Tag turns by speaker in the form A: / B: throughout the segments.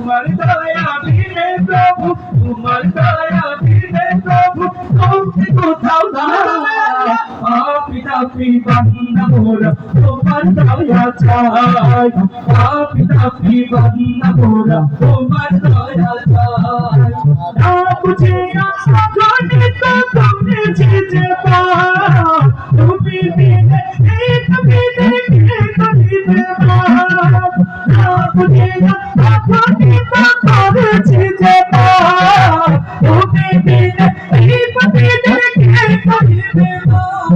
A: তোমার দয়া বিনে প্রভু, তোমার দয়া বিনে প্রভু মুক্তি কোথাও নাই। পাপী তাপী বান্দা মোরা তোমার দয়া চাই, পাপী তাপী বান্দা মোরা তোমার দয়া চাই। না বুঝিয়া গণিত করেছি যে পাপ, তুমি বিনে এই পৃথিবীতে কে করিবে বাপ। না বুঝিয়া গণিত করেছি যে পাপ, তুমি বিনে এই পৃথিবীতে কে করিবে বাপ।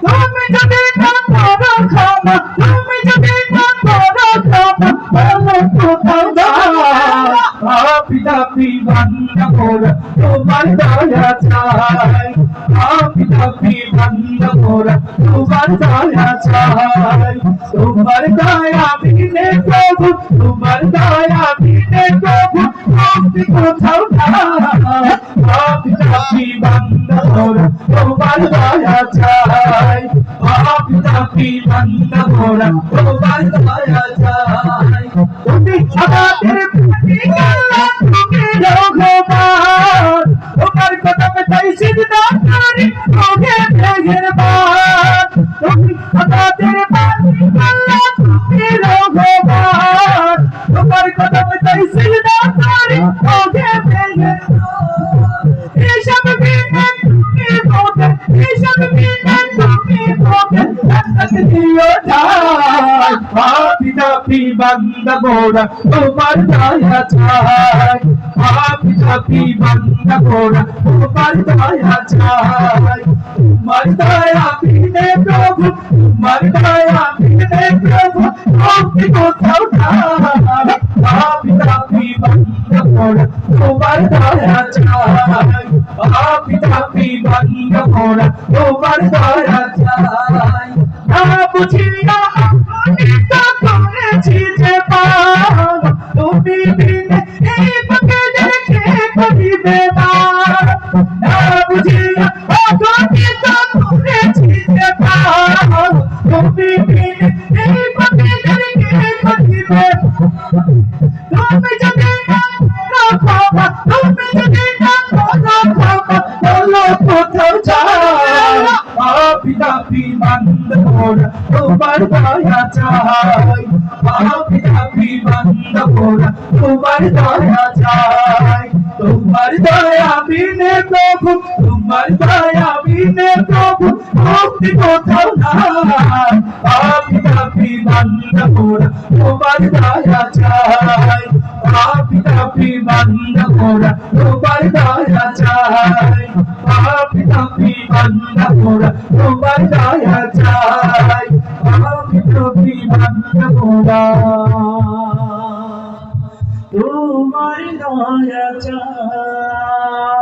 A: তুমি যদি না করো ক্ষমা, তুমি যদি না করো ক্ষমা, বলো কোথাও যায়। পাপী তাপী বান্দা মোরা তোমার দয়া চাই, পাপী তাপী বান্দা মোরা তোমার দয়া চাই। তোমার দয়া বিনে প্রভু, তোমার দয়া বিনে প্রভু মুক্তি কোথাও নাই। পাপী তাপী বান্দা মোরা তোমার দয়া চাই, পাপী তাপী বান্দা মোরা তোমার দয়া চাই। তুমি আমাদের তুমি রঘুমান, তোমার কদমে তাই সিজদা করি ওহে মেহেরবান। তুমি আমাদের মালিক আল্লাহ, তুমি রঘুমান, তোমার কদমে তাই সিজদা করি ওহে মেহেরবান। এসব বিনে তুমি বলে, এসব বিনে তুমি বলে জান্নাত দিও যায়। পাপী তাপী বান্দা মোরা তোমার দয়া চাই, পাপী তাপী বান্দা মোরা তোমার দয়া চাই। তোমার দয়া বিনে প্রভু, তোমার দয়া বিনে প্রভু মুক্তি কোথাও নাই। পাপী তাপী বান্দা মোরা তোমার দয়া চাই, পাপী তাপী বান্দা মোরা তোমার দয়া চাই। না বুঝিয়া গণিত করেছি যে পাপ, তুমি বিনে এই পৃথিবীতে কে করিবে বাপ। না বুঝিয়া গণিত করেছি যে পাপ, তুমি বিনে এই পৃথিবীতে কে করিবে। তুমি যদি না করো ক্ষমা, তুমি যদি না করো ক্ষমা, বলো কোথাও যায়। পাপী তাপী বান্দা মোরা তোমার দয়া চাই, পাপী তাপী বান্দা মোরা তোমার দয়া চাই। তোমার দয়া বিনে প্রভু, তোমার দয়া বিনে প্রভু মুক্তি কোথাও নাই। পাপী তাপী বান্দা মোরা তোমার দয়া চাই, পাপী তাপী বান্দা মোরা তোমার দয়া চাই, পাপী তাপী বান্দা মোরা তোমার দয়া চাই, পাপী তাপী বান্দা মোরা তোমার দয়া চাই।